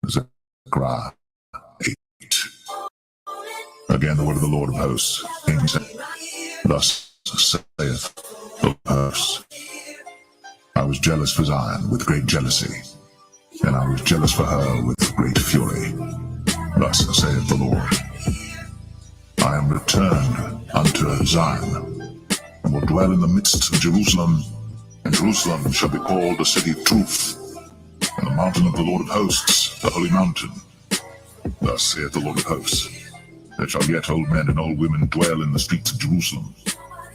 Zechariah 8. Again, the word of the Lord of hosts came, saying, Thus saith the Lord of hosts, I was jealous for Zion with great jealousy, and I was jealous for her with great fury. Thus saith the Lord, I am returned unto Zion, and will dwell in the midst of Jerusalem, and Jerusalem shall be called a city of truth, and the mountain of the Lord of hosts, the holy mountain. Thus saith the Lord of hosts, there shall yet old men and old women dwell in the streets of Jerusalem,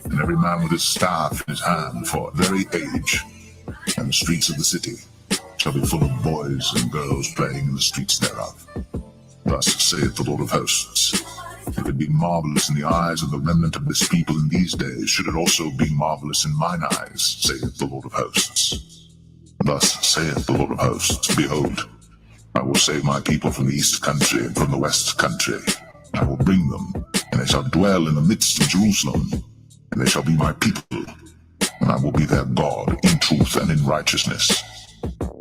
and every man with his staff in his hand for a very age, and the streets of the city shall be full of boys and girls playing in the streets thereof. Thus saith the Lord of hosts, if it be marvelous in the eyes of the remnant of this people in these days, should it also be marvelous in mine eyes, saith the Lord of hosts. Thus saith the Lord of hosts, behold, I will save my people from the east country and from the west country. I will bring them, and they shall dwell in the midst of Jerusalem, and they shall be my people, and I will be their God in truth and in righteousness.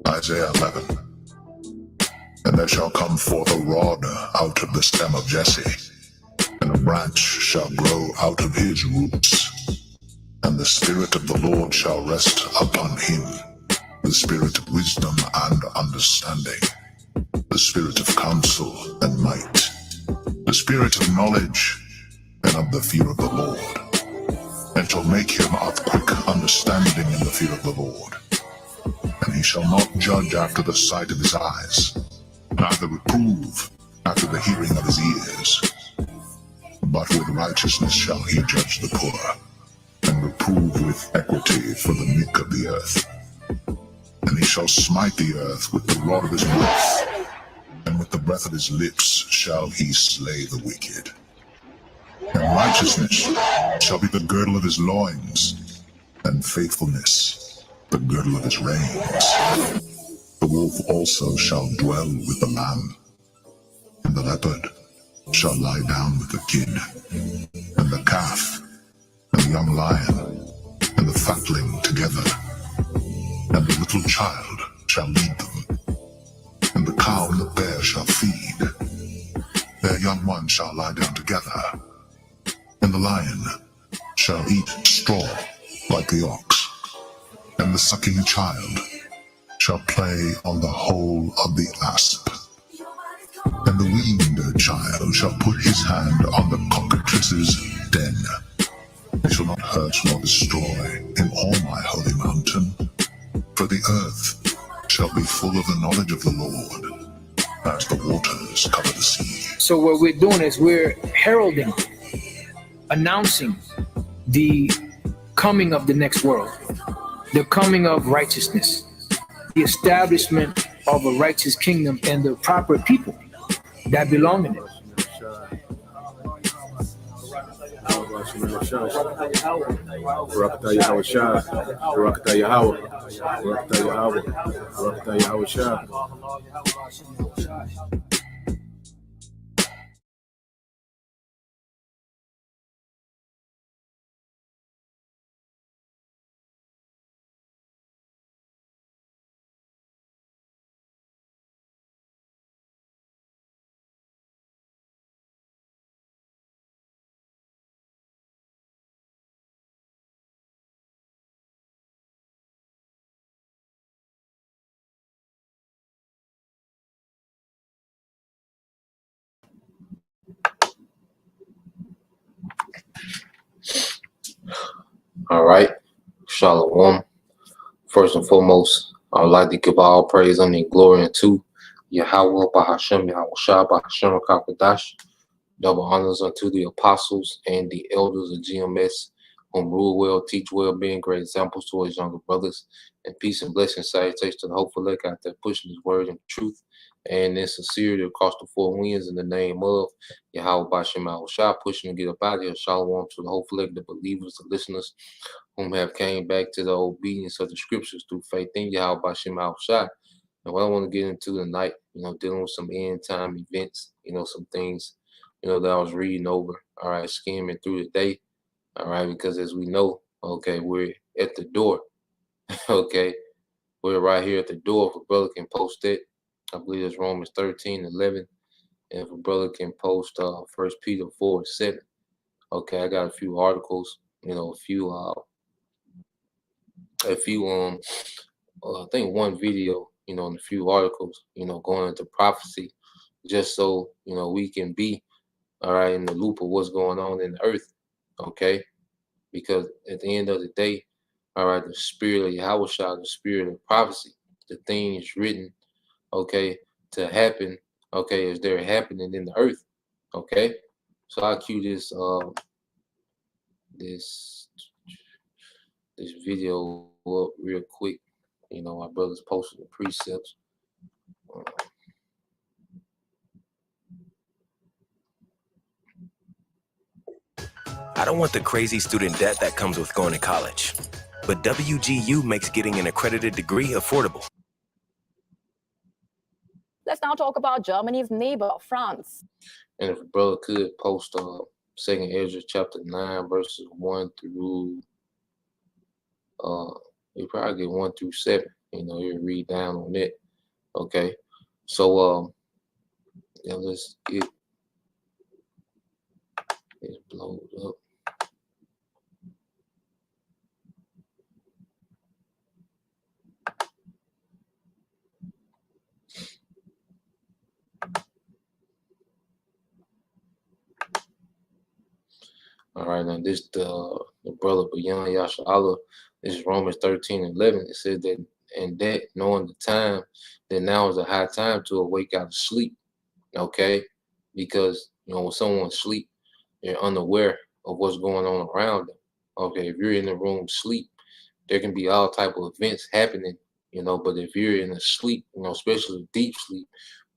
Isaiah 11. And there shall come forth a rod out of the stem of Jesse, and a branch shall grow out of his roots. And the Spirit of the Lord shall rest upon him, the Spirit of wisdom and understanding, the Spirit of counsel and might, the Spirit of knowledge and of the fear of the Lord, and shall make him of quick understanding in the fear of the Lord. And he shall not judge after the sight of his eyes, neither reprove after the hearing of his ears. But with righteousness shall he judge the poor, and reprove with equity for the meek of the earth. And he shall smite the earth with the rod of his mouth, and with the breath of his lips shall he slay the wicked. And righteousness shall be the girdle of his loins, and faithfulness the girdle of his reins. The wolf also shall dwell with the lamb, and the leopard shall lie down with the kid, and the calf, and the young lion, and the fatling together, and the little child shall lead them, and the cow and the bear shall feed. Their young ones shall lie down together, and the lion shall eat straw like the ox, and the sucking child shall play on the hole of the asp, and the weaned child shall put his hand on the cockatrice's den. They shall not hurt nor destroy in all my holy mountain, for the earth shall be full of the knowledge of the Lord, as the waters cover the sea. So what we're doing is we're heralding, announcing the coming of the next world, the coming of righteousness, the establishment of a righteous kingdom and the proper people that belong in it. All right, Shalom. First and foremost, I would like to give all praise, honor, and glory unto Yahweh, Bahashem, Yahweh Shah, Bahashem, Kakadash. Double honors unto the apostles and the elders of GMS, whom rule well, teach well, being great examples to his younger brothers. And peace and blessing, salutations to the hopeful elect out there pushing his word and truth and in sincerity across the four winds in the name of Yahweh Bashem Yahweh Shah, pushing to get up out of here. Shalom to the hopeful elect, the believers, the listeners, whom have came back to the obedience of the scriptures through faith in Yahweh Bashem Yahweh Shah. And what I want to get into tonight, dealing with some end time events, some things, that I was reading over, all right, skimming through the day, all right, because as we know, okay, we're at the door, okay, we're right here at the door. If a brother can post it, I believe it's Romans 13:11. And if a brother can post 1 Peter 4:7. Okay, I got a few articles, a few I think one video, and a few articles, going into prophecy, just so we can be all right in the loop of what's going on in the earth. Okay, because at the end of the day, all right, the spirit of Yahweh Shah, the spirit of prophecy, the thing is written, okay, to happen, okay, as they're happening in the earth. Okay, so I'll cue this this video up real quick. My brother's posting the precepts. I don't want the crazy student debt that comes with going to college, but WGU makes getting an accredited degree affordable. Let's now talk about Germany's neighbor, France. And if a brother could post 2nd Ezra chapter 9 verses 1 through you probably get 1 through 7. You read down on it. Okay. So let's get this blowed up. All right, now this the brother beyond Yasha. This is Romans 13:11. It says that, and that knowing the time, that now is a high time to awake out of sleep. Okay, because when someone's asleep, they're unaware of what's going on around them. Okay, if you're in the room sleep, there can be all type of events happening. But if you're in a sleep, especially deep sleep,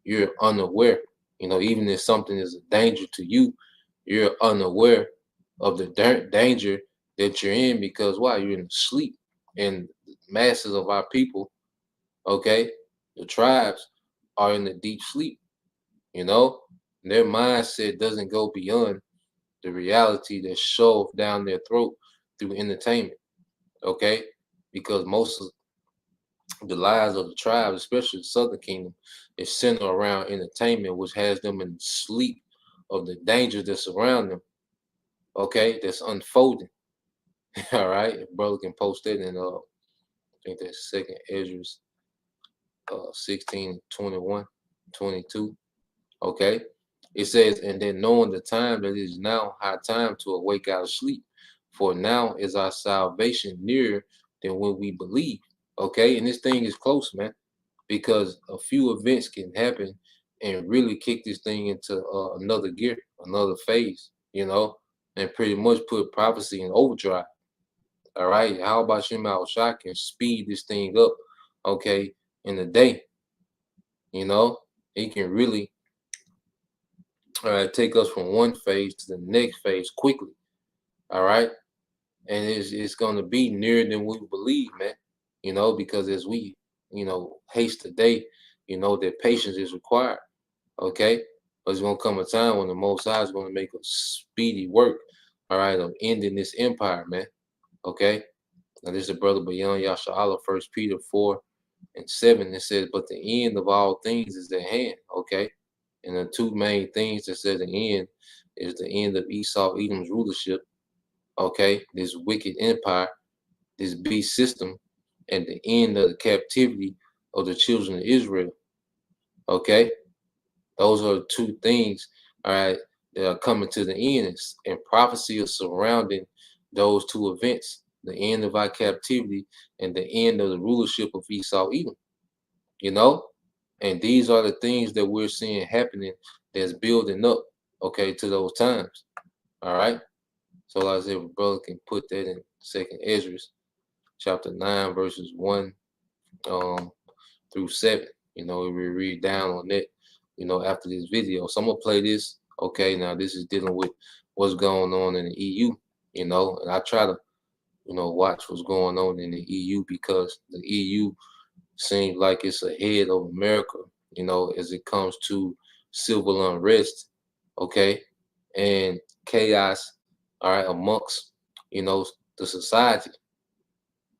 you're unaware. Even if something is a danger to you, you're unaware of the danger that you're in, because why? You're in sleep. And masses of our people, okay, the tribes, are in the deep sleep. Their mindset doesn't go beyond the reality that's shoved down their throat through entertainment. Okay, because most of the lives of the tribes, especially the Southern Kingdom, is centered around entertainment, which has them in sleep of the dangers that surround them. Okay, that's unfolding. All right, if brother can post it, and I think that's 2nd Ezra 16:21, 22. Okay, it says, and then knowing the time that it is now high time to awake out of sleep, for now is our salvation nearer than when we believe. Okay, and this thing is close, man, because a few events can happen and really kick this thing into another gear, another phase, and pretty much put prophecy in overdrive. All right, how about Shema Shah can speed this thing up, okay, in a day? He can really take us from one phase to the next phase quickly. All right, and it's going to be nearer than we believe, man. Because as we haste today, that patience is required. Okay, but it's going to come a time when the Most High is going to make a speedy work, all right, of ending this empire, man. Okay, now this is a brother beyond Yasha, 1 Peter 4:7. It says, but the end of all things is at hand. Okay, and the two main things that says the end is the end of Esau Edom's rulership. Okay, this wicked empire, this beast system, and the end of the captivity of the children of Israel. Okay, those are the two things, all right, that are coming to the end, and prophecy is surrounding those two events: the end of our captivity and the end of the rulership of Esau Edom. And these are the things that we're seeing happening that's building up, okay, to those times. All right. So like I said, brother can put that in 2nd Ezra chapter 9 verses 1 through 7. We read down on that, after this video. So I'm gonna play this. Okay, now this is dealing with what's going on in the EU, and I try to, watch what's going on in the EU, because the EU seems like it's ahead of America, as it comes to civil unrest, okay, and chaos, all right, amongst, the society,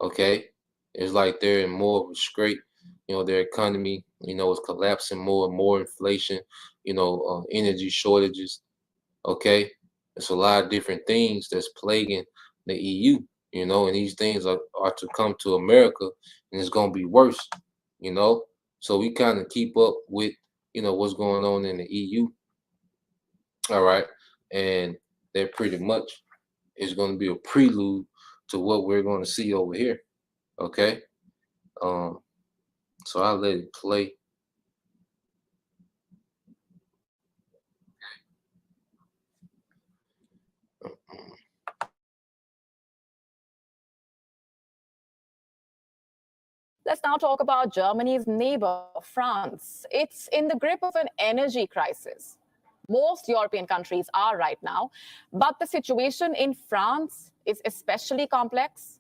okay. It's like they're in more of a scrape Their economy, is collapsing more and more, inflation, energy shortages. Okay, it's a lot of different things that's plaguing the EU, and these things are to come to America, and it's gonna be worse, So we kind of keep up with, what's going on in the EU. All right, and that pretty much is going to be a prelude to what we're going to see over here. Okay, so I'll let it play. Let's now talk about Germany's neighbor, France. It's in the grip of an energy crisis. Most European countries are right now, but the situation in France is especially complex.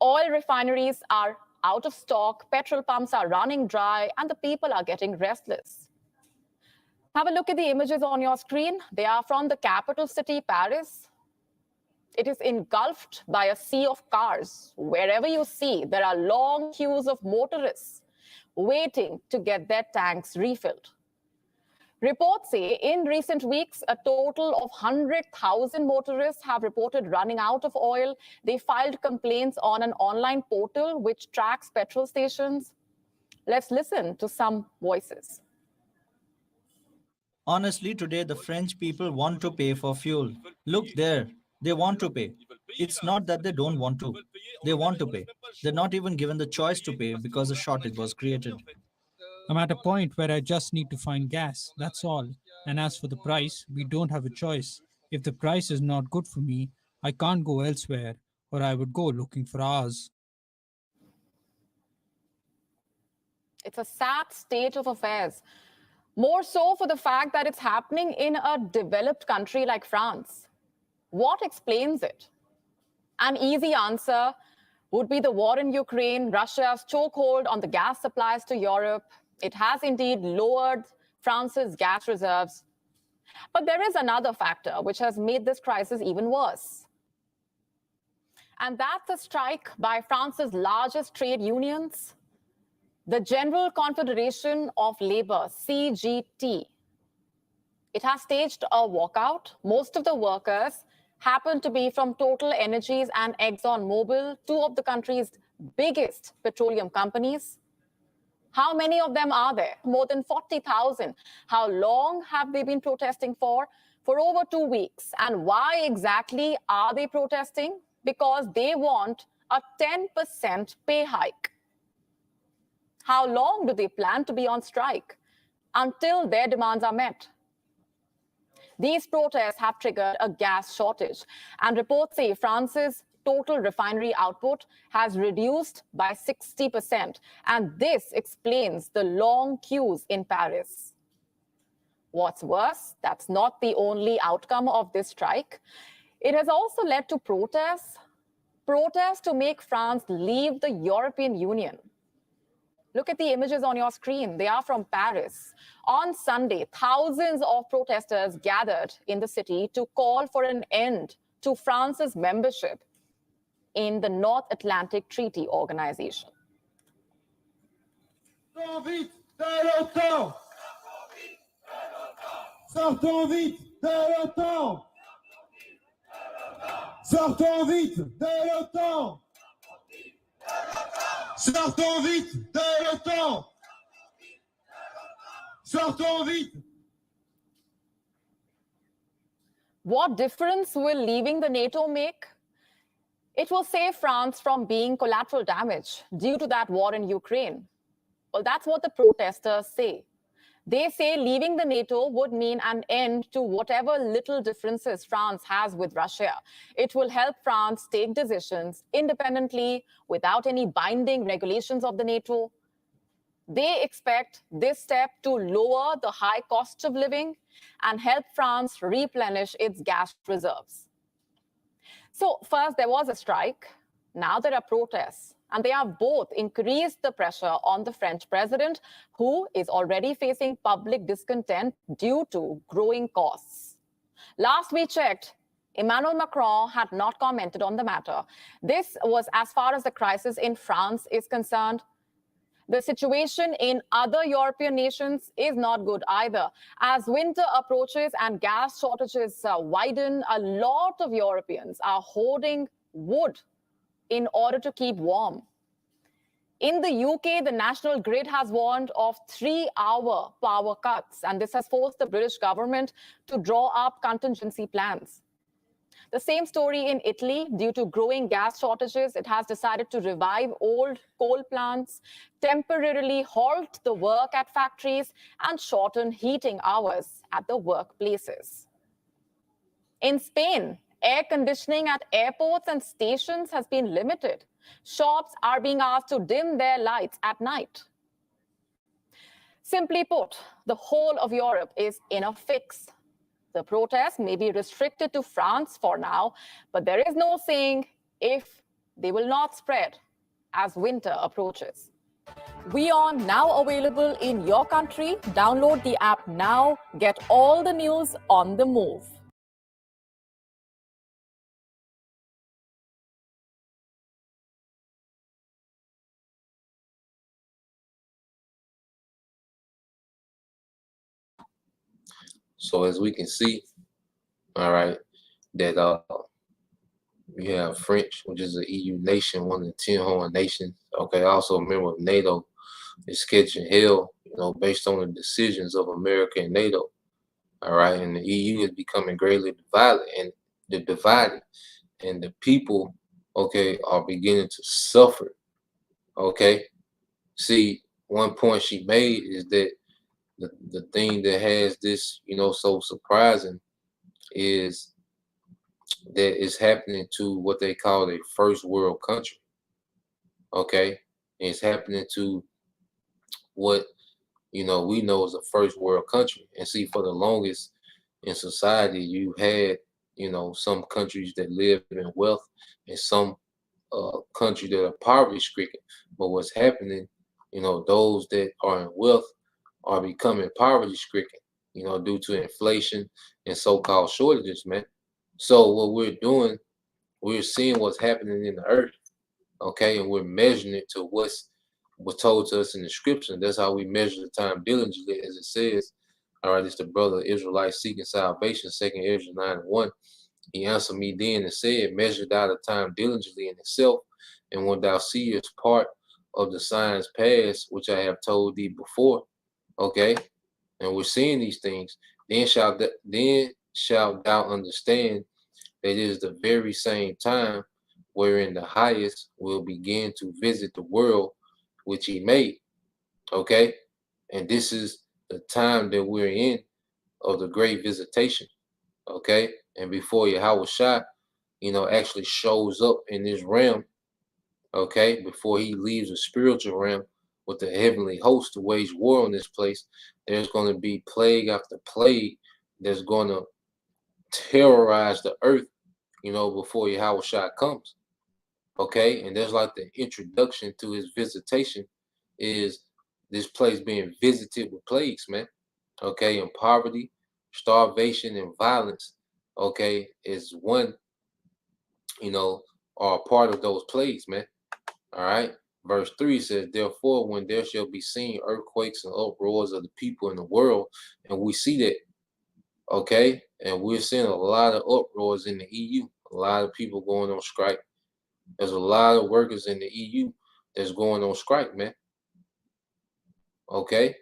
Oil refineries are out of stock, petrol pumps are running dry, and the people are getting restless. Have a look at the images on your screen. They are from the capital city, Paris. It is engulfed by a sea of cars. Wherever you see, there are long queues of motorists waiting to get their tanks refilled. Reports say in recent weeks, a total of 100,000 motorists have reported running out of oil. They filed complaints on an online portal which tracks petrol stations. Let's listen to some voices. Honestly, today the French people want to pay for fuel. Look there, they want to pay. It's not that they don't want to. They want to pay. They're not even given the choice to pay because a shortage was created. I'm at a point where I just need to find gas, that's all. And as for the price, we don't have a choice. If the price is not good for me, I can't go elsewhere, or I would go looking for ours. It's a sad state of affairs. More so for the fact that it's happening in a developed country like France. What explains it? An easy answer would be the war in Ukraine, Russia's chokehold on the gas supplies to Europe. It has indeed lowered France's gas reserves. But there is another factor which has made this crisis even worse. And that's a strike by France's largest trade unions, the General Confederation of Labour, CGT. It has staged a walkout. Most of the workers happen to be from Total Energies and ExxonMobil, two of the country's biggest petroleum companies. How many of them are there? More than 40,000. How long have they been protesting for? For over 2 weeks. And why exactly are they protesting? Because they want a 10% pay hike. How long do they plan to be on strike? Until their demands are met. These protests have triggered a gas shortage, and reports say France's total refinery output has reduced by 60%, and this explains the long queues in Paris. What's worse, that's not the only outcome of this strike. It has also led to protests to make France leave the European Union. Look at the images on your screen. They are from Paris. On Sunday, thousands of protesters gathered in the city to call for an end to France's membership in the North Atlantic Treaty Organization. Sortons vite de l'OTAN! Sortons vite de l'OTAN! Sortons vite de l'OTAN! Sortons vite de l'OTAN! Sortons vite! What difference will leaving the NATO make? It will save France from being collateral damage due to that war in Ukraine. Well, that's what the protesters say. They say leaving the NATO would mean an end to whatever little differences France has with Russia. It will help France take decisions independently without any binding regulations of the NATO. They expect this step to lower the high cost of living and help France replenish its gas reserves. So first there was a strike, now there are protests, and they have both increased the pressure on the French president, who is already facing public discontent due to growing costs. Last we checked, Emmanuel Macron had not commented on the matter. This was as far as the crisis in France is concerned. The situation in other European nations is not good either. As winter approaches and gas shortages widen, a lot of Europeans are hoarding wood in order to keep warm. In the UK, the national grid has warned of 3-hour power cuts, and this has forced the British government to draw up contingency plans. The same story in Italy. Due to growing gas shortages, it has decided to revive old coal plants, temporarily halt the work at factories, and shorten heating hours at the workplaces. In Spain, air conditioning at airports and stations has been limited. Shops are being asked to dim their lights at night. Simply put, the whole of Europe is in a fix. The protests may be restricted to France for now, but there is no saying if they will not spread as winter approaches. WION now available in your country. Download the app now. Get all the news on the move. So as we can see, all right, that you have French, which is an EU nation, one of the 10 horn nations. Okay, also a member of NATO, is sketching hell, based on the decisions of America and NATO. All right, and the EU is becoming greatly divided, and the people, okay, are beginning to suffer. Okay, see, one point she made is that the thing that has this, so surprising is that it's happening to what they call a first world country. Okay, and it's happening to what we know as a first world country. And see, for the longest in society, you had some countries that live in wealth and some countries that are poverty stricken. But what's happening, those that are in wealth are becoming poverty stricken, due to inflation and so-called shortages, man. So what we're doing, we're seeing what's happening in the earth, okay, and we're measuring it to what's told to us in the scripture. That's how we measure the time diligently, as it says. All right, it's the brother Israelites seeking salvation, 2nd Ezra 9:1. He answered me then and said, measure thou the time diligently in itself, and when thou seest part of the signs past, which I have told thee before. Okay, and we're seeing these things. Then shalt thou understand that it is the very same time wherein the highest will begin to visit the world which he made. Okay, and this is the time that we're in of the great visitation. Okay, and before Yahweh Shai, actually shows up in this realm. Okay, before he leaves the spiritual realm with the heavenly host to wage war on this place, there's going to be plague after plague that's going to terrorize the earth, before Yahweh Shai comes. Okay, and there's like the introduction to his visitation is this place being visited with plagues, man. Okay, and poverty, starvation, and violence, okay, is one, are part of those plagues, man. All right. Verse 3 says, therefore, when there shall be seen earthquakes and uproars of the people in the world, and we see that, okay, and we're seeing a lot of uproars in the EU, a lot of people going on strike. There's a lot of workers in the EU that's going on strike, man. Okay,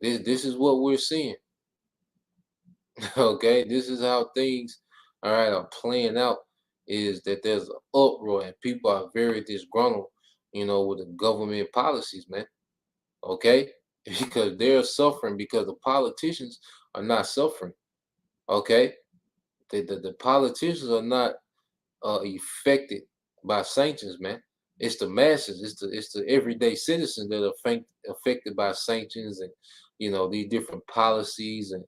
this is what we're seeing. Okay, this is how things, all right, are playing out, is that there's an uproar and people are very disgruntled, with the government policies, man. Okay, because they're suffering because the politicians are not suffering. Okay, the politicians are not affected by sanctions, man. It's the masses, it's the everyday citizens that are affected by sanctions and these different policies and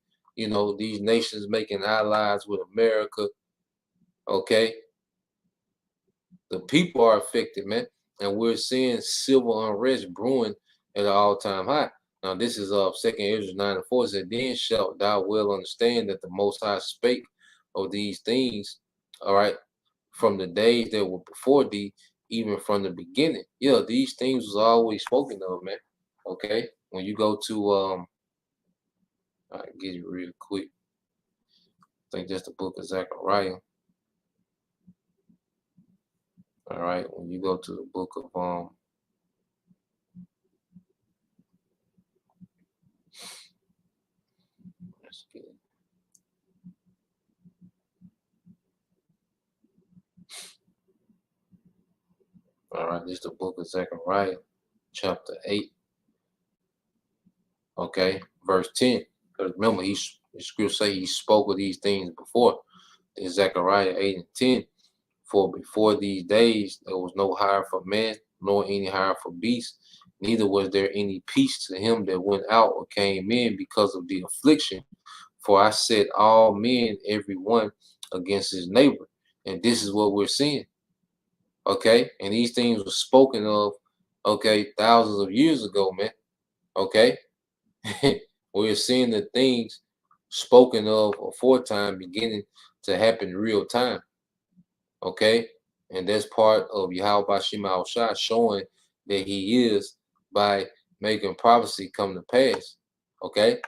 these nations making allies with America. Okay, the people are affected, man, and we're seeing civil unrest brewing at an all-time high. Now this is 2nd Ezra 9:4. It said, then shalt thou well understand that the Most High spake of these things, all right, from the days that were before thee, even from the beginning. Yeah, these things was always spoken of, man. Okay, when you go to I'll get you real quick. I think that's the book of Zechariah. All right, when you go to the book of let's get it. All right, this is the book of Zechariah, chapter 8. Okay, verse 10. Because remember, the scripture say he spoke of these things before. In Zechariah 8 and 10. For before these days there was no hire for man, nor any hire for beast, neither was there any peace to him that went out or came in because of the affliction. For I set all men, every one, against his neighbor. And this is what we're seeing. Okay, and these things were spoken of, okay, thousands of years ago, man. Okay, we're seeing the things spoken of aforetime beginning to happen real time. Okay, and that's part of Yahweh Shema Shai showing that he is by making prophecy come to pass. Okay,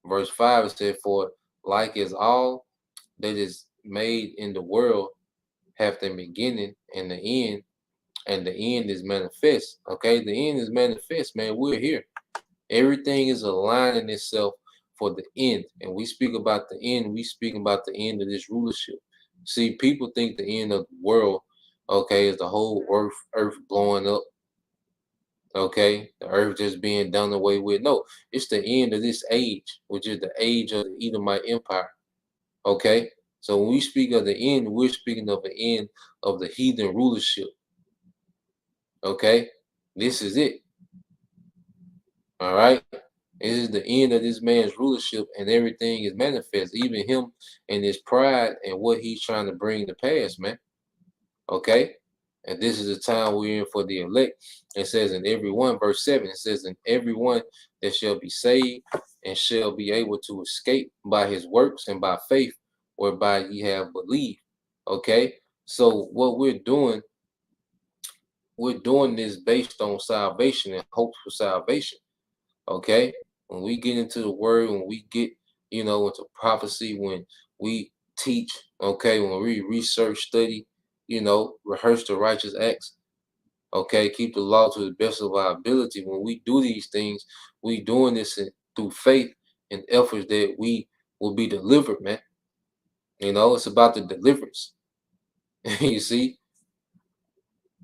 verse 5 it said, for like as all that is made in the world have the beginning and the end, and the end is manifest. Okay, the end is manifest, man. We're here. Everything is aligning itself for the end. And we speak about the end, we speak about the end of this rulership. See, people think the end of the world, okay, is the whole earth blowing up. Okay, the earth just being done away with. No, it's the end of this age, which is the age of the Edomite Empire. Okay, so when we speak of the end, we're speaking of the end of the heathen rulership. Okay, this is it. All right, this is the end of this man's rulership, and everything is manifest, even him and his pride and what he's trying to bring to pass, man. Okay, and this is the time we're in for the elect. It says in every one, verse 7, it says, in everyone that shall be saved and shall be able to escape by his works and by faith whereby ye have believed. Okay, so what we're doing this based on salvation and hope for salvation. Okay, when we get into the word, when we get, into prophecy, when we teach, okay, when we research, study, rehearse the righteous acts, okay, keep the law to the best of our ability. When we do these things, we doing this through faith and efforts that we will be delivered, man. It's about the deliverance. You see?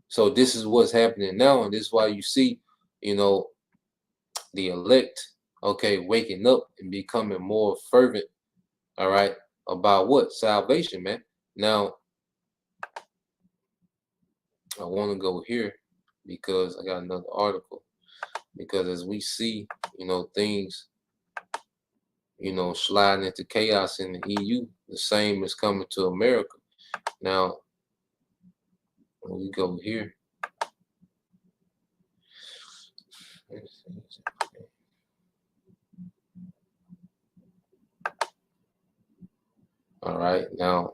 So this is what's happening now, and this is why you see, the elect, okay, waking up and becoming more fervent, all right, about what? Salvation, man. Now, I want to go here because I got another article. Because as we see, things, sliding into chaos in the EU, the same is coming to America. Now, when we go here, all right, now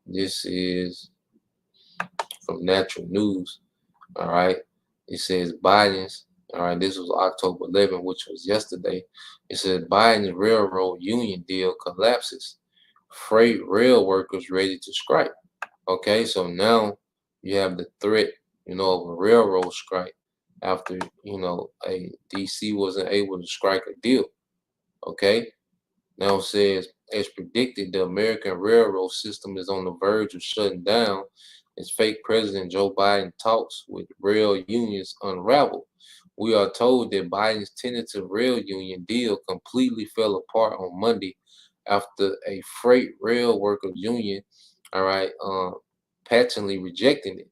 this is from Natural News. All right, it says Biden's. All right, this was October 11, which was yesterday. It says Biden's railroad union deal collapses. Freight rail workers ready to strike. Okay, so now you have the threat, of a railroad strike after, a DC wasn't able to strike a deal. Okay, now it says, as predicted, the American railroad system is on the verge of shutting down as fake President Joe Biden talks with rail unions unravel. We are told that Biden's tentative rail union deal completely fell apart on Monday after a freight rail workers union, all right, patently rejecting it.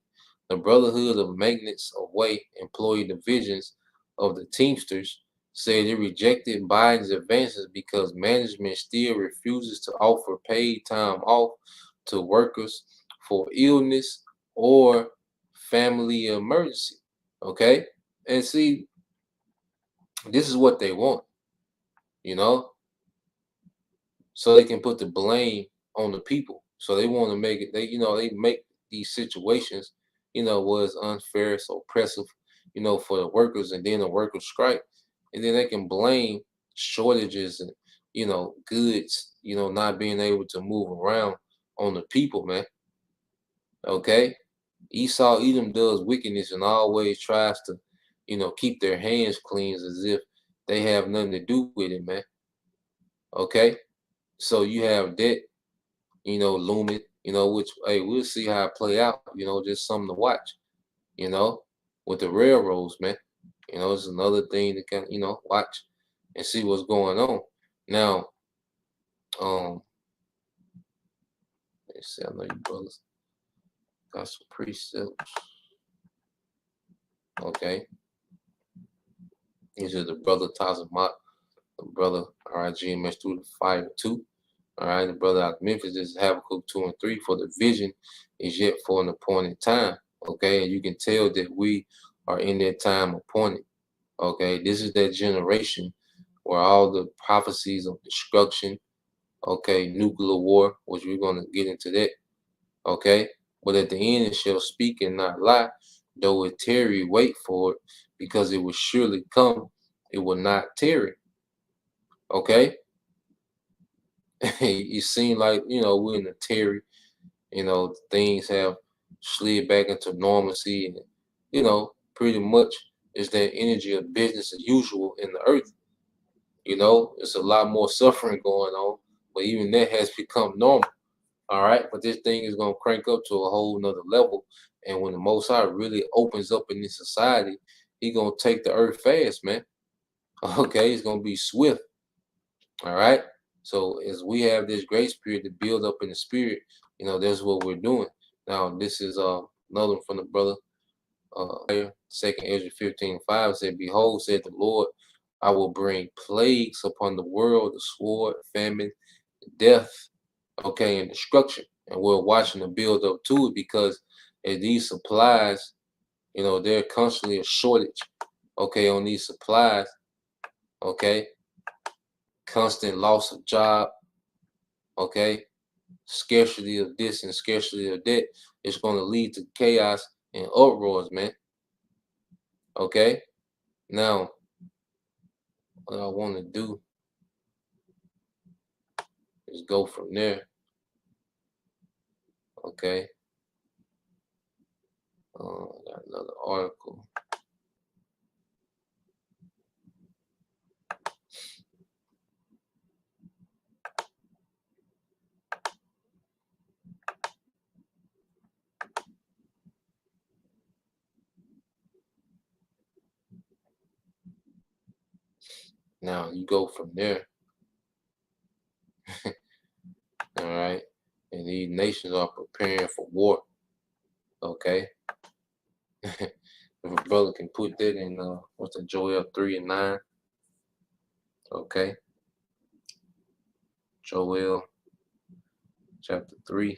The Brotherhood of Maintenance of Way employee divisions of the Teamsters said it rejected Biden's advances because management still refuses to offer paid time off to workers for illness or family emergency. Okay, and see, this is what they want, so they can put the blame on the people. So they want to make it, they make these situations, was unfair, it's oppressive, for the workers, and then the workers strike, and then they can blame shortages and goods, not being able to move around on the people, man. Okay, Esau Edom does wickedness and always tries to, keep their hands clean as if they have nothing to do with it, man. Okay, so you have that, looming, which, hey, we'll see how it play out, just something to watch, you know, with the railroads, man. It's another thing to kind of, watch and see what's going on. Now, let's see, I know you brothers got some precepts. Okay. These are the brother Tazamat, the brother RIGMS through the fire 2. All right, the brother out of Memphis is Habakkuk 2 and 3. For the vision is yet for an appointed time. Okay, and you can tell that we are in that time appointed. Okay, this is that generation where all the prophecies of destruction, okay, nuclear war, which we're going to get into that. Okay, but at the end it shall speak and not lie, though it tarry, wait for it, because it will surely come, it will not tarry. Okay. It seems like, we're in a tarry, things have slid back into normalcy, and, pretty much it's that energy of business as usual in the earth. It's a lot more suffering going on, but even that has become normal. All right, but this thing is gonna crank up to a whole nother level. And when the Most High really opens up in this society, He gonna take the earth fast, man. Okay, it's gonna be swift. All right. So as we have this grace period to build up in the spirit, that's what we're doing. Now this is another one from the brother. Second Ezra 15:5 said, "Behold, said the Lord, I will bring plagues upon the world, the sword, famine, death, okay, and destruction." And we're watching the build up to it, because as these supplies, they're constantly a shortage, okay, on these supplies, okay, constant loss of job, okay, scarcity of this and scarcity of that. It's going to lead to chaos and uproars, man. Okay, now what I want to do is go from there. Okay, got another article. Now you go from there. All right, and these nations are preparing for war. Okay. If a brother can put that in what's that, Joel 3 and 9. Okay. Joel chapter 3.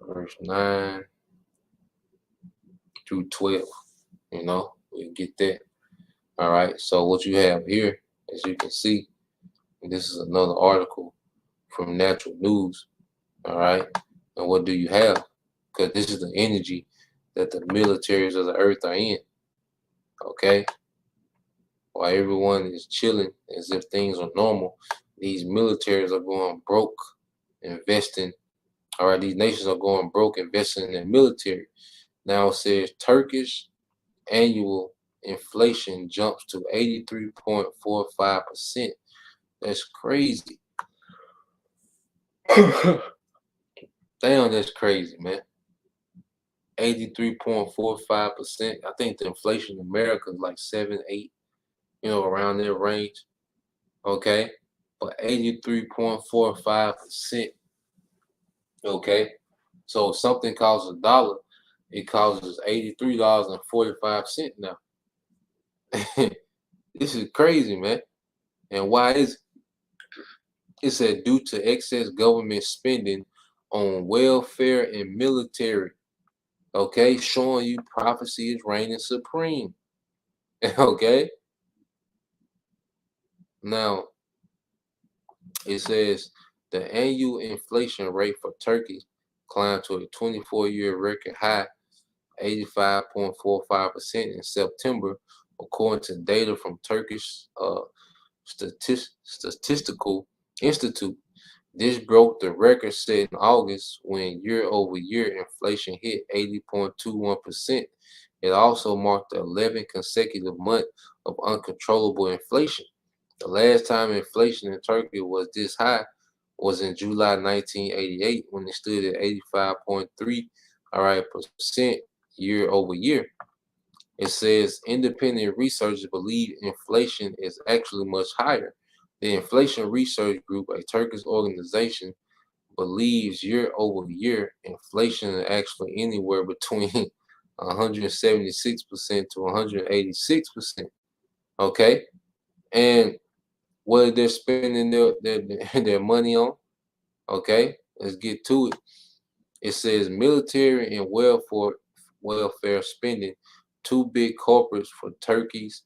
Verse 9 through 12. We get that. All right. So what you have here, as you can see, this is another article from Natural News. All right. And what do you have? Because this is the energy that the militaries of the earth are in. Okay. While everyone is chilling as if things are normal, these militaries are going broke, investing. All right. These nations are going broke, investing in their military. Now it says Turkish annual inflation jumps to 83.45%. That's crazy. Damn, that's crazy, man. 83.45%. I think the inflation in America is like 7, 8, around that range. Okay. But 83.45%. Okay. So if something costs $1, it costs $83.45 now. This is crazy, man. And why is it? It said due to excess government spending on welfare and military. Okay, showing you prophecy is reigning supreme. Okay. Now it says The annual inflation rate for Turkey climbed to a 24-year record high, 85.45% in September, according to data from Turkish Statistical Institute. This broke the record set in August when year-over-year inflation hit 80.21%. It also marked the 11th consecutive month of uncontrollable inflation. The last time inflation in Turkey was this high was in July 1988 when it stood at 85.3% year over year. It says independent researchers believe inflation is actually much higher. The Inflation Research Group, a Turkish organization, believes year over year inflation is actually anywhere between 176% to 186%. Okay? And what they're spending their money on. Okay, let's get to it. It says military and welfare spending, two big culprits for Turkey's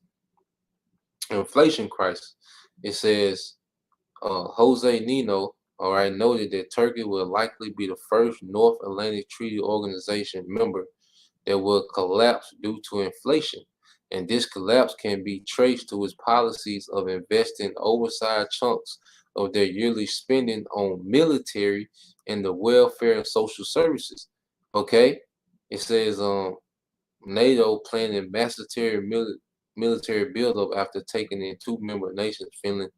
inflation crisis. It says Jose Nino, all right, noted that Turkey will likely be the first North Atlantic Treaty Organization member that will collapse due to inflation. And this collapse can be traced to its policies of investing oversized chunks of their yearly spending on military and the welfare and social services. Okay, it says NATO planning military buildup after taking in two member nations, Finland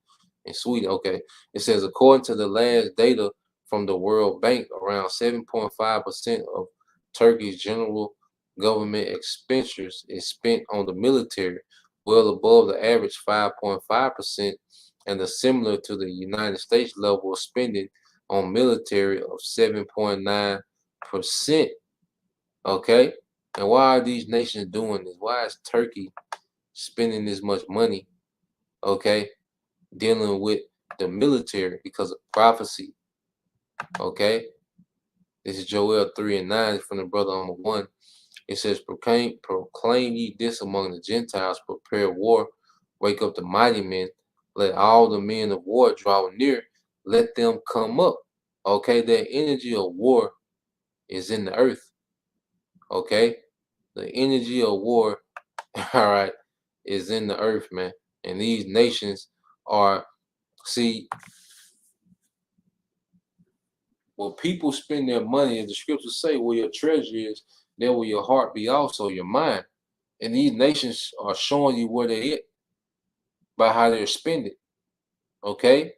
and Sweden. Okay, it says according to the last data from the World Bank, around 7.5% of Turkey's general government expenditures is spent on the military, well above the average 5.5% and similar to the United States level of spending on military of 7.9%. Okay, and why are these nations doing this? Why is Turkey spending this much money? Okay, dealing with the military because of prophecy. Okay, this is Joel 3:9 from the brother number 1. It says, proclaim ye this among the Gentiles, prepare war, wake up the mighty men, let all the men of war draw near, let them come up. Okay, the energy of war is in the earth. Okay, the energy of war, all right, is in the earth, man. And these nations are, see, well, people spend their money, as the scriptures say, where your treasure is, there will your heart be also, your mind. And these nations are showing you where they're at by how they're spending. Okay?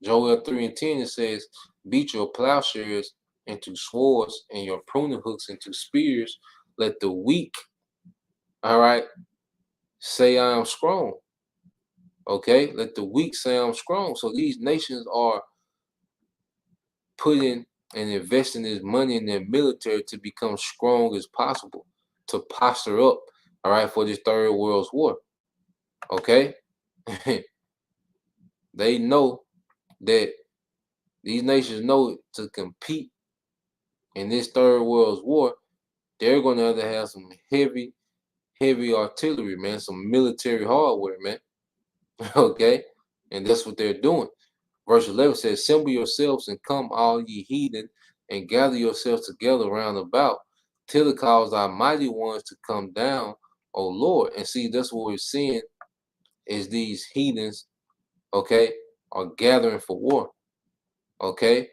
Joel 3:10, it says, beat your plowshares into swords and your pruning hooks into spears. Let the weak, all right, say I am strong. Okay? Let the weak say I'm strong. So these nations are putting and investing this money in their military to become strong as possible, to posture up, all right, for this third world war. Okay? They know that these nations know to compete in this third world war, they're going to have to have some heavy artillery, man, some military hardware, man. Okay? And that's what they're doing. Verse 11 says, assemble yourselves and come, all ye heathen, and gather yourselves together round about, till it cause our mighty ones to come down, O Lord. And see, that's what we're seeing is these heathens, okay, are gathering for war. Okay?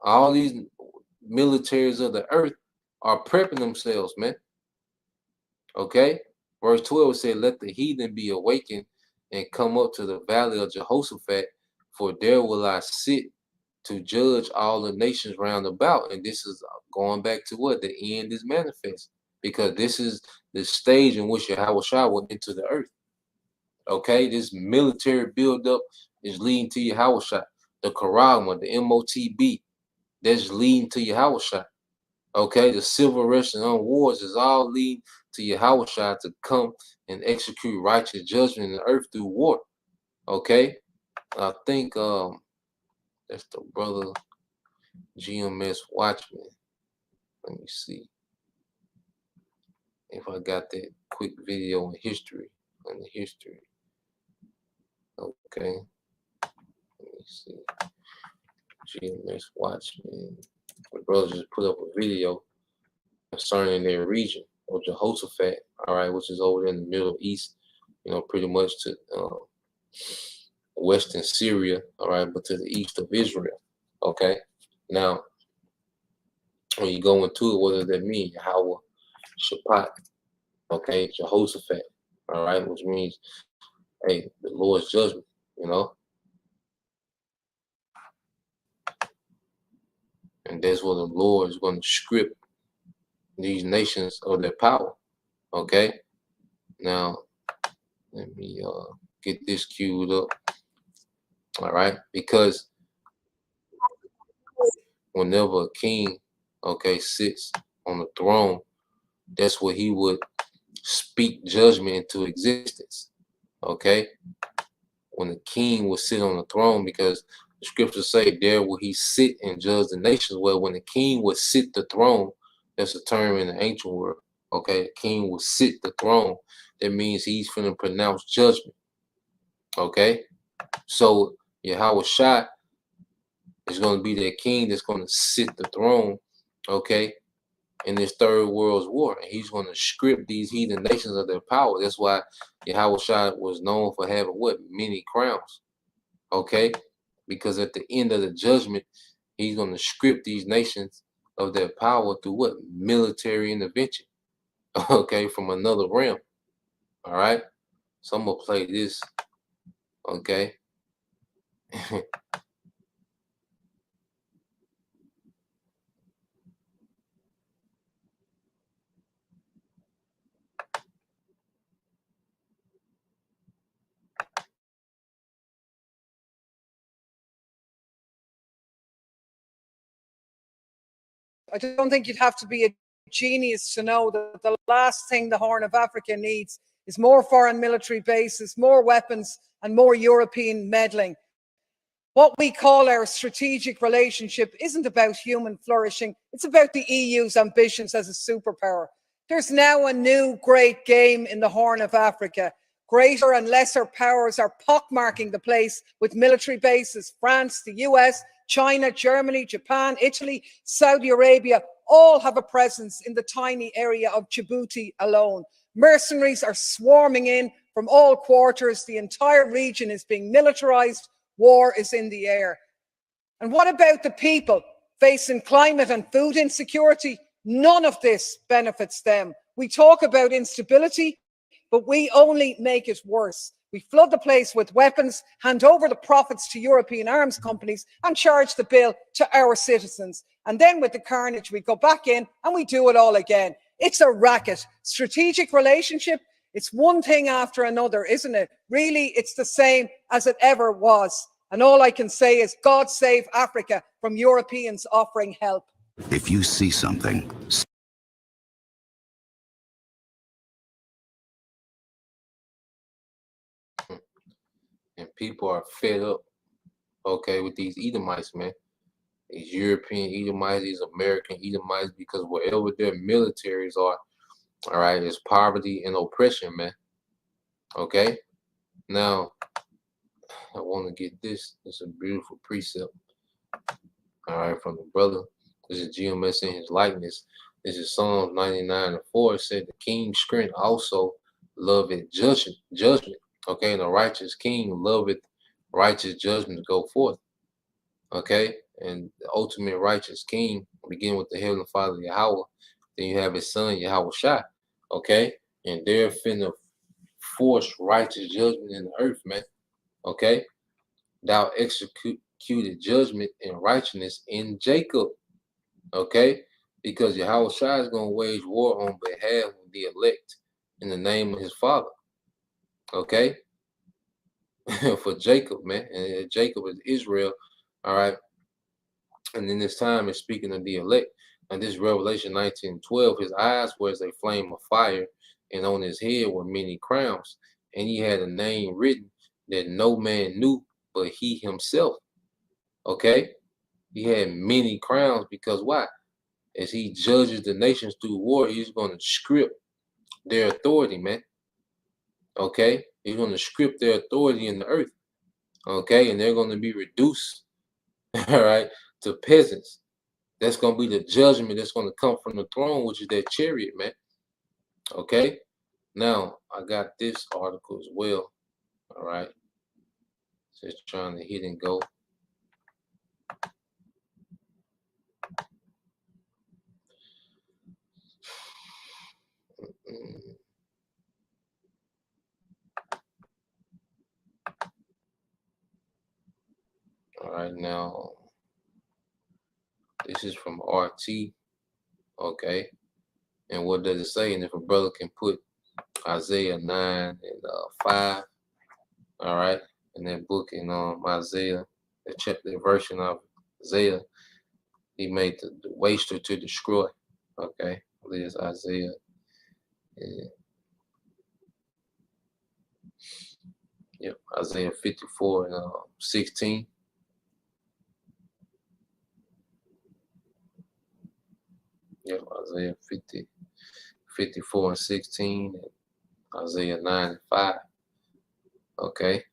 All these militaries of the earth are prepping themselves, man. Okay? Verse 12 said, let the heathen be awakened and come up to the valley of Jehoshaphat, for there will I sit to judge all the nations round about. And this is going back to what? The end is manifest. Because this is the stage in which Yahushua went into the earth. Okay? This military buildup is leading to Yahushua. The Karama, the MOTB, that's leading to Yahushua. Okay? The civil rush and wars is all leading to Yahushua to come and execute righteous judgment in the earth through war. Okay? I think that's the brother GMS Watchman. Let me see if I got that quick video in history. Okay. Let me me see. GMS Watchmen. The brothers just put up a video concerning their region of Jehoshaphat, all right, which is over in the Middle East, pretty much to Western Syria, all right, but to the east of Israel, okay? Now, when you go into it, what does that mean? Yahweh Shabbat, okay, Jehoshaphat, all right, which means, hey, the Lord's judgment, and that's what the Lord is going to strip these nations of their power, okay? Now, let me get this queued up, all right? Because whenever a king, okay, sits on the throne, that's where he would speak judgment into existence, okay? When the king would sit on the throne, because the scriptures say there will he sit and judge the nations. Well, when the king would sit the throne, that's a term in the ancient world, okay? The king will sit the throne. That means he's going to pronounce judgment, okay? So Yahweh Shai is going to be that king that's going to sit the throne, okay, in this third world's war. And he's going to strip these heathen nations of their power. That's why Yahweh Shai was known for having what? Many crowns, okay? Because at the end of the judgment, he's going to strip these nations of their power through what? Military intervention, okay, from another realm, all right? So I'm going to play this, okay? I don't think you'd have to be a genius to know that the last thing the Horn of Africa needs is more foreign military bases, more weapons, and more European meddling. What we call our strategic relationship isn't about human flourishing. It's about the EU's ambitions as a superpower. There's now a new great game in the Horn of Africa. Greater and lesser powers are pockmarking the place with military bases. France, the US, China, Germany, Japan, Italy, Saudi Arabia all have a presence in the tiny area of Djibouti alone. Mercenaries are swarming in from all quarters. The entire region is being militarized. War is in the air. And what about the people facing climate and food insecurity? None of this benefits them. We talk about instability, but we only make it worse. We flood the place with weapons, hand over the profits to European arms companies, and charge the bill to our citizens. And then with the carnage, we go back in and we do it all again. It's a racket. Strategic relationship, it's one thing after another, isn't it? Really, it's the same as it ever was. And all I can say is God save Africa from Europeans offering help. If you see something, and people are fed up, okay, with these Edomites, man. These European Edomites, these American Edomites, because wherever their militaries are, all right, is poverty and oppression, man. Okay? Now, I want to get this. It's a beautiful precept, all right, from the brother. This is GMS in his likeness. This is Psalms 99:4. It said, the king's strength also loveth judgment. Okay, and the righteous king loveth righteous judgment to go forth. Okay, and the ultimate righteous king begin with the Heavenly Father Yahweh. Then you have his son Yahweh Shai. Okay, and they're finna force righteous judgment in the earth, man. Okay, thou executed judgment and righteousness in Jacob. Okay, because Yahweh Shai is gonna wage war on behalf of the elect in the name of his father. Okay, for Jacob, man, and Jacob is Israel. All right, and in this time is speaking of the elect. And this Revelation 19:12, his eyes were as a flame of fire, and on his head were many crowns, and he had a name written that no man knew but he himself. Okay, he had many crowns because why? As he judges the nations through war, he's going to strip their authority, man. Okay, he's going to strip their authority in the earth. Okay, and they're going to be reduced, all right, to peasants. That's going to be the judgment that's going to come from the throne, which is that chariot, man. Okay, now I got this article as well. All right, just trying to hit and go. All right, now this is from RT. Okay, and what does it say? And if a brother can put Isaiah 9 and 5, all right, in that book in Isaiah, the version of Isaiah, he made the waster to destroy. Okay, there's Isaiah. Yeah. Yep, Isaiah 54 and 16. Yep, Isaiah 54 and 16, and Isaiah 9 and 5. Okay.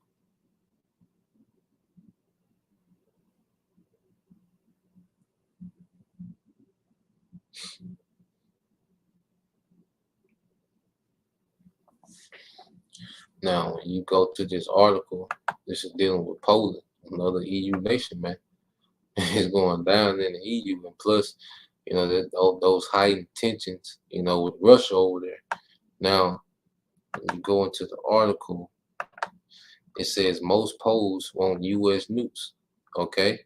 Now, when you go to this article, this is dealing with Poland, another EU nation, man. It's going down in the EU, and plus, you know, those heightened tensions, you know, with Russia over there. Now, when you go into the article, it says most Poles want U.S. nukes. Okay.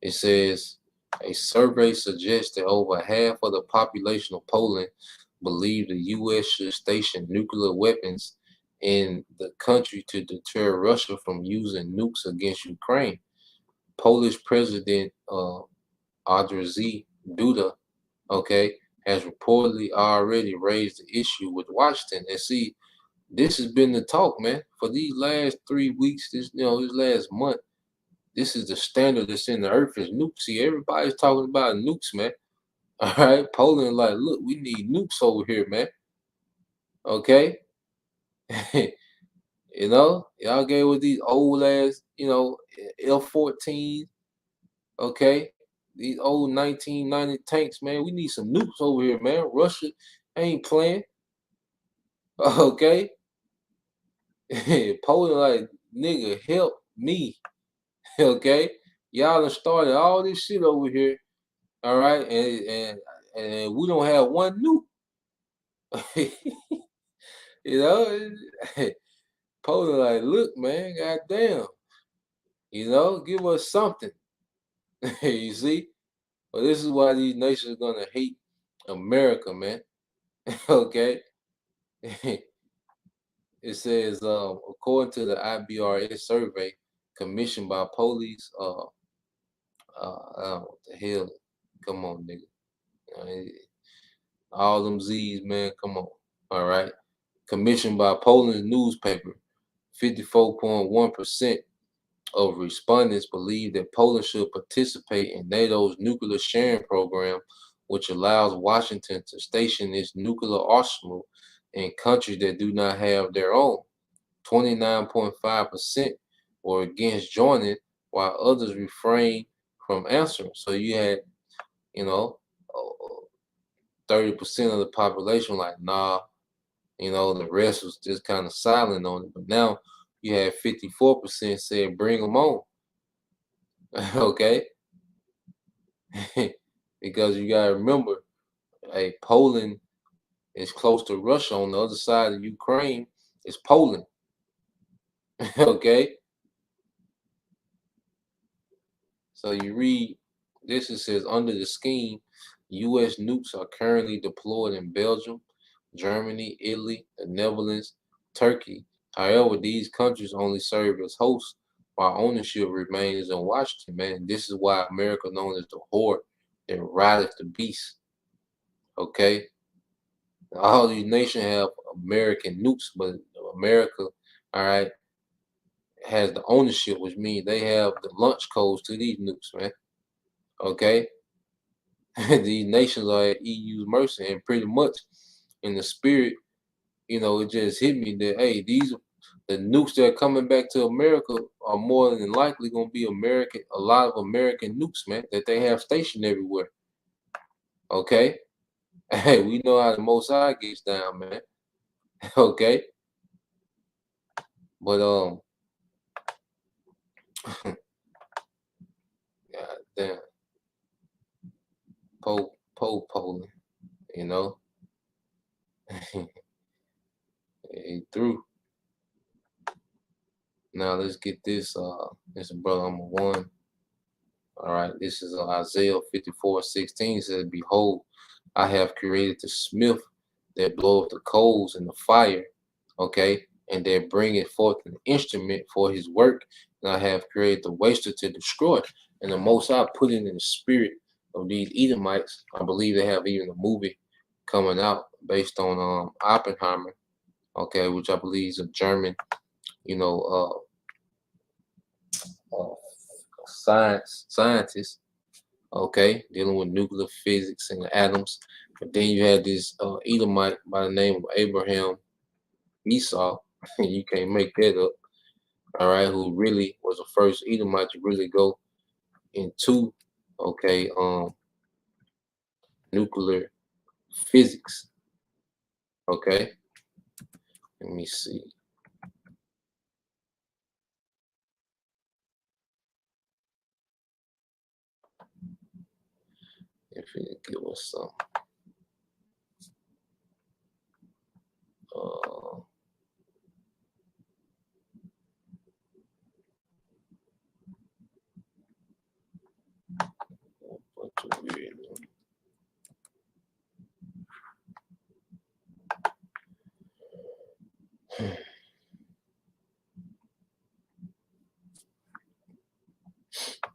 It says a survey suggests that over half of the population of Poland believe the U.S. should station nuclear weapons in the country to deter Russia from using nukes against Ukraine. Polish President Andrzej Duda, okay, has reportedly already raised the issue with Washington. And see, this has been the talk, man, for these last 3 weeks. This last month. This is the standard that's in the earth is nukes. See, everybody's talking about nukes, man. All right, Poland, like, look, we need nukes over here, man. Okay. You know, y'all gave with these old ass, you know, F-14, okay, these old 1990 tanks, man. We need some nukes over here, man. Russia ain't playing, okay. Poland, like, nigga, help me, okay. Y'all done started all this shit over here, all right, and we don't have one nuke. You know, Poland, like, look, man, goddamn, you know, give us something. You see? Well, this is why these nations are gonna hate America, man. Okay. It says, according to the IBRS survey commissioned by police, what the hell? Come on, nigga. All them Z's, man, come on. All right. Commissioned by Poland's newspaper, 54.1% of respondents believe that Poland should participate in NATO's nuclear sharing program, which allows Washington to station its nuclear arsenal in countries that do not have their own. 29.5% were against joining, while others refrained from answering. So you had, you know, 30% of the population like, nah, you know, the rest was just kind of silent on it. But now you have 54% said bring them on. Okay. Because you got to remember, hey, Poland is close to Russia. On the other side of Ukraine is Poland. Okay. So you read this, it says under the scheme, U.S. nukes are currently deployed in Belgium, Germany, Italy, the Netherlands, Turkey. However, these countries only serve as hosts while ownership remains in Washington, man. This is why America known as the horde that rideth the beast. Okay? All these nations have American nukes, but America, all right, has the ownership, which means they have the launch codes to these nukes, man. Okay? These nations are at EU's mercy, and pretty much in the spirit, you know, it just hit me that, hey, these the nukes that are coming back to America are more than likely going to be a lot of American nukes, man, that they have stationed everywhere. Okay? Hey, we know how the Most High gets down, man. Okay? But, God damn. Poland, you know? He through. Now let's get this. This is brother number 1. All right, this is Isaiah 54:16. It says, "Behold, I have created the smith that bloweth the coals in the fire, okay, and that bringeth forth an instrument for his work. And I have created the waster to destroy." And the Most High put it in the spirit of these Edomites. I believe they have even a movie coming out based on Oppenheimer, okay, which I believe is a German, you know, scientist, okay, dealing with nuclear physics and atoms. But then you had this Edomite by the name of Abraham Esau. You can't make that up. All right, who really was the first Edomite to really go into, okay, nuclear physics. Okay, let me see. If it give us some.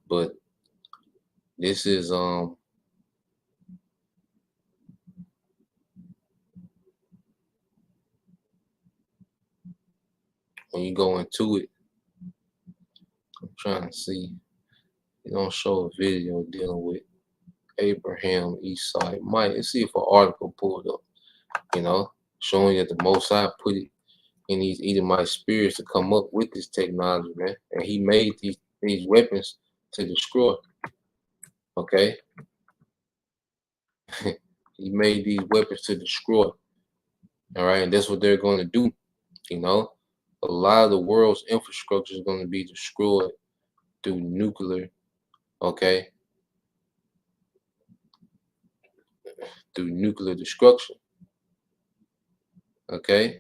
But this is when you go into it, I'm trying to see. It don't show a video dealing with Abraham Esau. It might. Let's see if an article pulled up, you know, showing that the Most High put it in these Edomite spirits to come up with this technology, man. And he made these weapons to destroy. Okay? He made these weapons to destroy. All right, and that's what they're going to do. You know, a lot of the world's infrastructure is going to be destroyed through nuclear, okay, through nuclear destruction. Okay.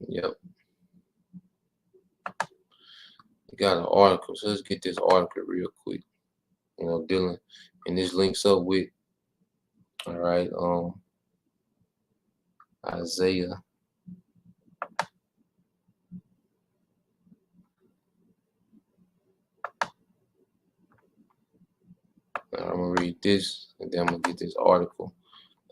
Yep. We got an article, so let's get this article real quick. You know, dealing, and this links up with, all right, Isaiah. I'm gonna read this, and then I'm gonna get this article.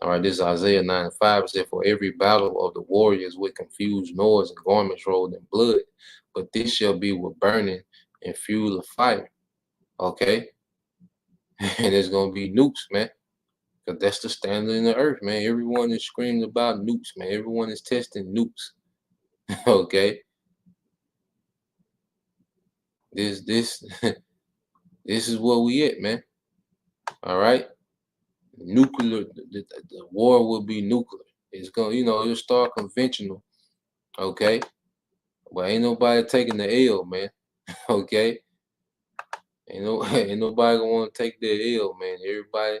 All right, this is Isaiah 9:5. It said, "For every battle of the warriors with confused noise and garments rolled in blood, but this shall be with burning and fuel of fire." Okay, and it's gonna be nukes, man, because that's the standard in the earth, man. Everyone is screaming about nukes, man. Everyone is testing nukes. Okay, this this is what we at, man. All right, nuclear. The war will be nuclear. It's gonna, you know, it'll start conventional. Okay, but ain't nobody taking the L, man. Okay, ain't nobody gonna want to take the L, man. Everybody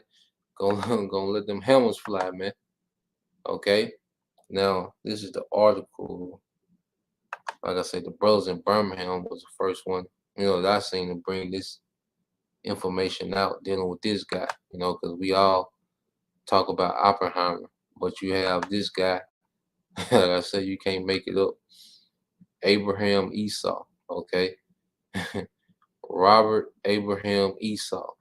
gonna let them hammers fly, man. Okay, now this is the article. Like I said, the brothers in Birmingham was the first one, you know, that I seen to bring this information out dealing with this guy, you know, because we all talk about Oppenheimer, but you have this guy, like I said, you can't make it up. Abraham Esau, okay? Robert Abraham Esau,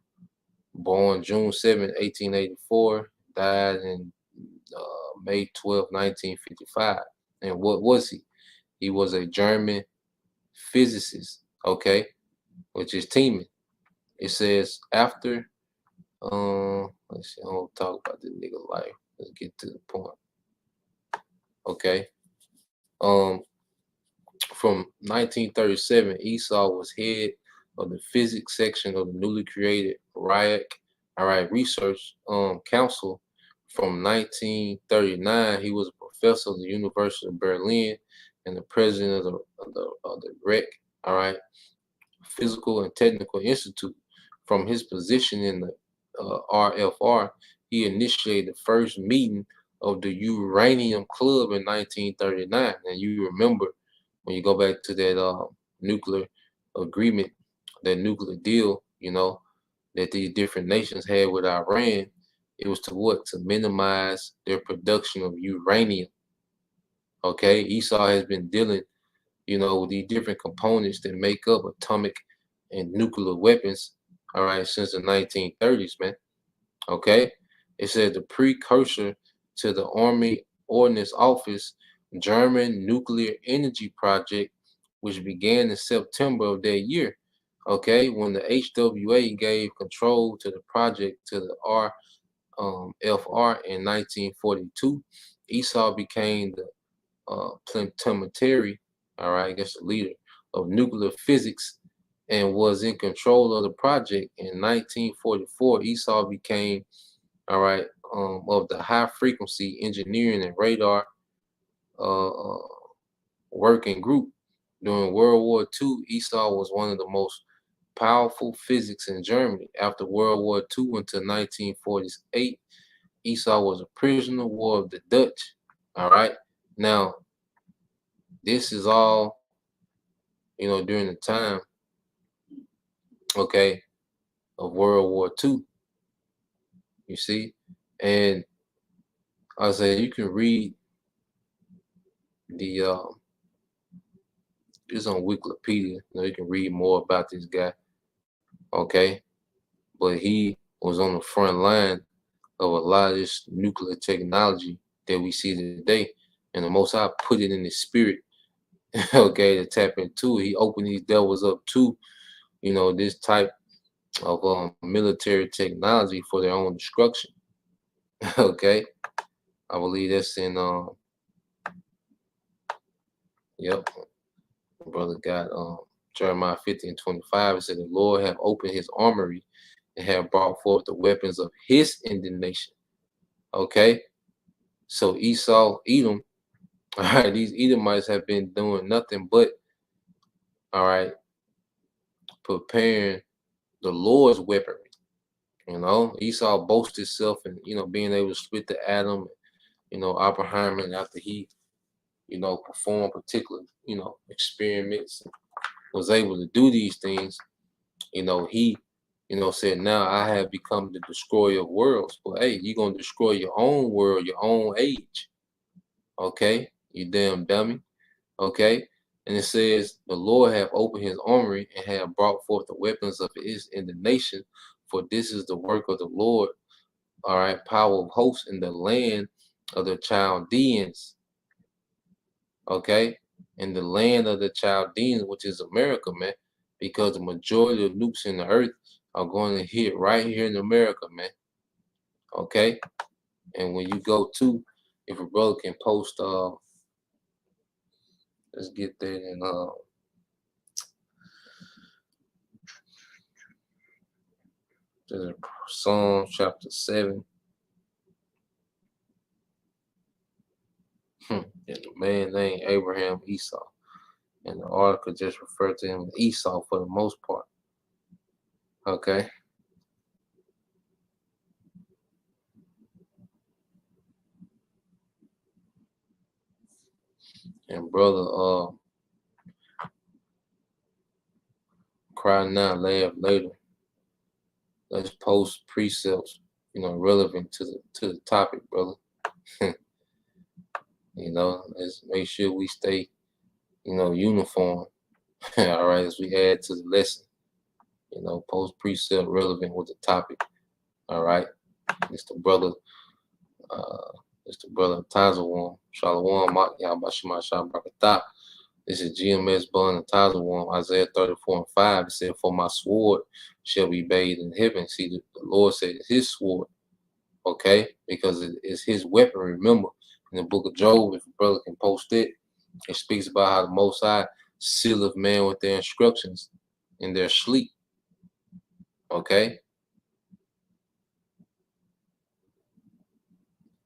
born June 7, 1884, died in May 12, 1955. And what was he? He was a German physicist, okay, which is teaming. It says after, Let's see. I don't talk about this nigga life. Let's get to the point. Okay. From 1937, Esau was head of the physics section of the newly created RIAC Research Council. From 1939, he was a professor of the University of Berlin and the president of the REC, Physical and Technical Institute. From his position in the RFR, he initiated the first meeting of the Uranium Club in 1939. And you remember, when you go back to that nuclear agreement, that nuclear deal, you know, that these different nations had with Iran, it was to what? To minimize their production of uranium. Okay, Esau has been dealing, you know, with these different components that make up atomic and nuclear weapons, all right, since the 1930s, man. Okay, it said the precursor to the Army Ordnance Office German nuclear energy project, which began in September of that year. Okay, when the HWA gave control to the project to the RFR in 1942, Esau became the plenipotentiary, all right, I guess the leader of nuclear physics, and was in control of the project. In 1944, Esau became, all right, of the high frequency engineering and radar working group. During World War II, Esau was one of the most powerful physics in Germany. After World War II until 1948, Esau was a prisoner of war of the Dutch. All right. Now, this is all, you know, during the time, okay, of World War II. You see? And I say you can read the it's on Wikipedia. You know, you can read more about this guy. Okay. But he was on the front line of a lot of this nuclear technology that we see today. And the Most High put it in his spirit, okay, to tap into it. He opened these devils up to, you know, this type of military technology for their own destruction. Okay. I believe that's in yep. Brother got Jeremiah 50:25. It said the Lord have opened his armory and have brought forth the weapons of his indignation. Okay. So Esau, Edom, all right, these Edomites have been doing nothing but, all right, preparing the Lord's weaponry. You know, Esau boasts himself and, you know, being able to split the atom, you know, Oppenheimer, after he, you know, performed particular, you know, experiments, and was able to do these things. You know, he, you know, said, now I have become the destroyer of worlds. But hey, you're going to destroy your own world, your own age. Okay, you damn dummy. Okay, and it says, the Lord have opened his armory and have brought forth the weapons of his indignation, for this is the work of the Lord, all right, power of hosts in the land of the Chaldeans. Okay, in the land of the Chaldeans, which is America, man, because the majority of nukes in the earth are going to hit right here in America, man. Okay, and when you go to, if a brother can post, let's get that in Psalm chapter 7. And the man named Abraham Esau. And the article just referred to him as Esau for the most part. Okay. And brother, cry now, laugh later. Let's post precepts, you know, relevant to the topic, brother. You know, let's make sure we stay, you know, uniform. All right, as we add to the lesson. You know, post precept relevant with the topic. All right. It's the brother Tazawam. Shalom, Yabashima Shabrakatah. This is GMS Bun and Tazawam, Isaiah 34:5. It said, for my sword shall be bathed in heaven. See, the Lord said his sword, okay? Because it's his weapon. Remember, in the book of Job, if a brother can post it, it speaks about how the Most High sealeth man with their instructions in their sleep, okay?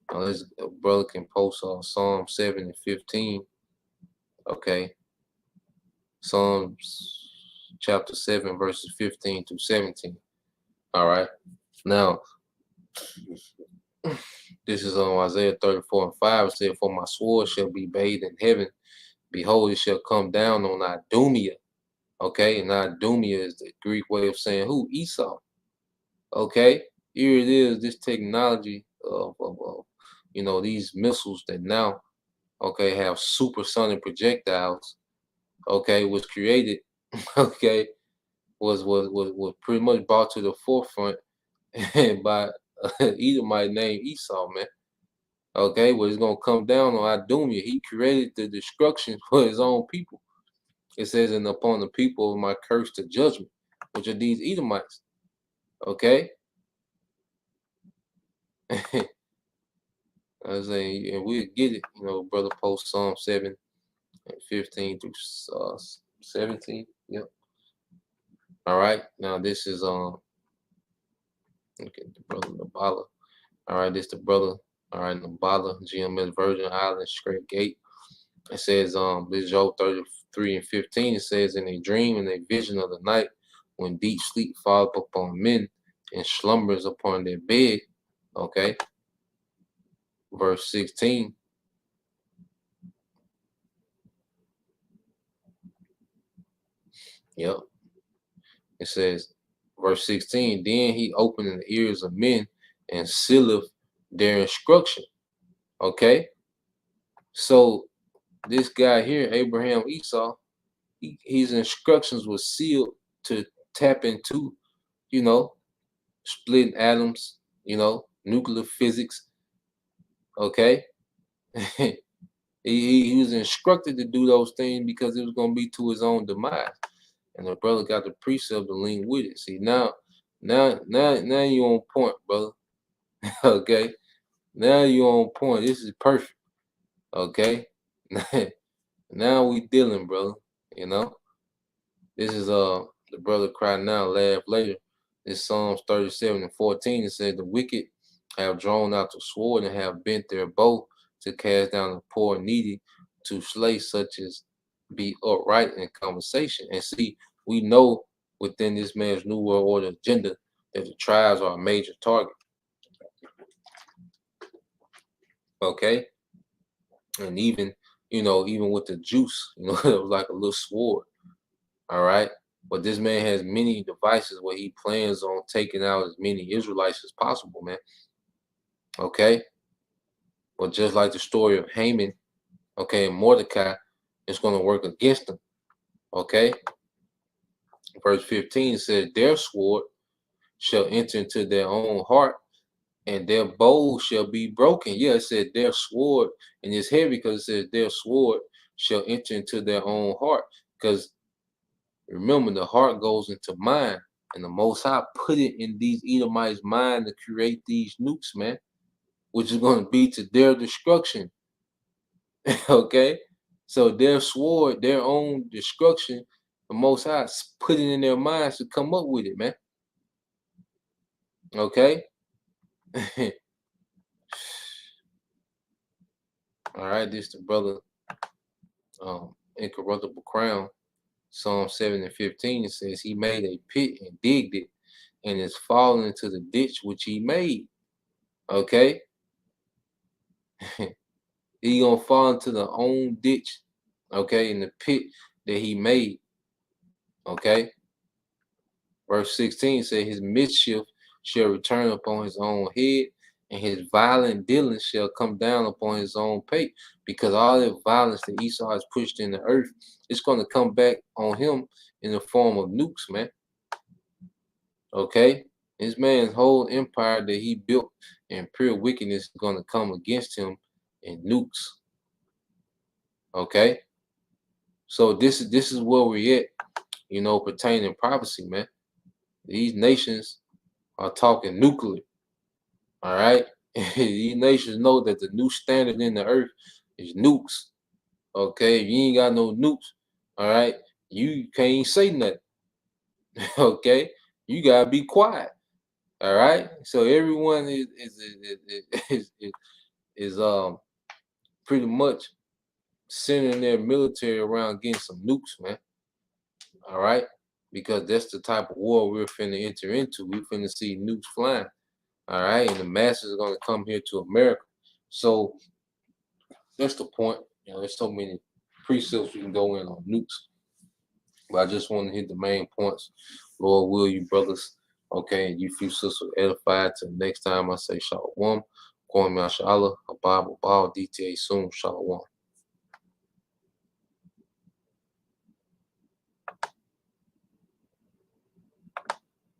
Unless a brother can post on Psalm 7 and 15, okay? Psalms chapter 7, verses 15 through 17. All right. Now, this is on Isaiah 34 and 5. It said, "For my sword shall be bathed in heaven. Behold, it shall come down on Idumea." Okay, and Idumea is the Greek way of saying who? Esau. Okay, here it is, this technology of you know, these missiles that now, okay, have supersonic projectiles, okay, was created, okay, was pretty much brought to the forefront by Edomite named Esau, man. Okay, well, it's gonna come down on Idumea. He created the destruction for his own people. It says, "And upon the people of my curse to judgment," which are these Edomites. Okay, I was saying, and we'll get it. You know, brother, post Psalm 7 and 15 through 17. Yep. All right. Now this is look at the brother Nabala. All right, this the brother. All right, Nabala, GMS Virgin Islands, Straight Gate. It says, this Job 33 and 15. It says, "In a dream, in a vision of the night, when deep sleep falleth upon men, and slumbers upon their bed." Okay. Verse 16. Yep. It says, verse 16, "Then he opened the ears of men and sealeth their instruction." Okay. So this guy here, Abraham Esau, his instructions were sealed to tap into, you know, splitting atoms, you know, nuclear physics. Okay. he was instructed to do those things because it was going to be to his own demise. And the brother got the precept to lean with it. See, now you on point, brother. Okay. Now you on point. This is perfect. Okay. Now we dealing, brother. You know. This is the brother cry now, laugh later. This Psalms 37 and 14. It says, "The wicked have drawn out the sword and have bent their bow to cast down the poor and needy, to slay such as be upright in conversation." And see, we know within this man's New World Order agenda that the tribes are a major target. Okay. And even, you know, even with the juice, you know, it was like a little sword. All right. But this man has many devices where he plans on taking out as many Israelites as possible, man. Okay. But just like the story of Haman, okay, and Mordecai, it's going to work against them. Okay. Verse 15 says, "Their sword shall enter into their own heart, and their bow shall be broken." Yeah, it said their sword, and it's heavy because it says their sword shall enter into their own heart. Because remember, the heart goes into mind, and the Most High put it in these Edomites' mind to create these nukes, man, which is going to be to their destruction. Okay, so their sword, their own destruction, the Most High put it in their minds to come up with it, man. Okay. All right, this the brother, Incorruptible Crown, Psalm 7 and 15. It says, "He made a pit and digged it, and is fallen into the ditch which he made." Okay. He gonna fall into the own ditch, okay, in the pit that he made. Okay. Verse 16 says, "His mischief shall return upon his own head, and his violent dealings shall come down upon his own pate." Because all the violence that Esau has pushed in the earth, it's going to come back on him in the form of nukes, man. Okay. This man's whole empire that he built in pure wickedness is going to come against him in nukes. Okay. So this is where we're at, you know, pertaining prophecy, man. These nations are talking nuclear. All right. These nations know that the new standard in the earth is nukes. Okay, if you ain't got no nukes, all right, you can't say nothing. Okay, you gotta be quiet. All right. So everyone is pretty much centering their military around getting some nukes, man. All right, because that's the type of war we're finna enter into. We're finna see nukes flying. All right, and the masses are gonna come here to America. So that's the point. You know, there's so many precepts we can go in on nukes, but I just want to hit the main points. Lord will you brothers, okay, you few sisters edified. Till next time I say Shalom. Kwame Ashala, a Bible, DTA soon, Shalom.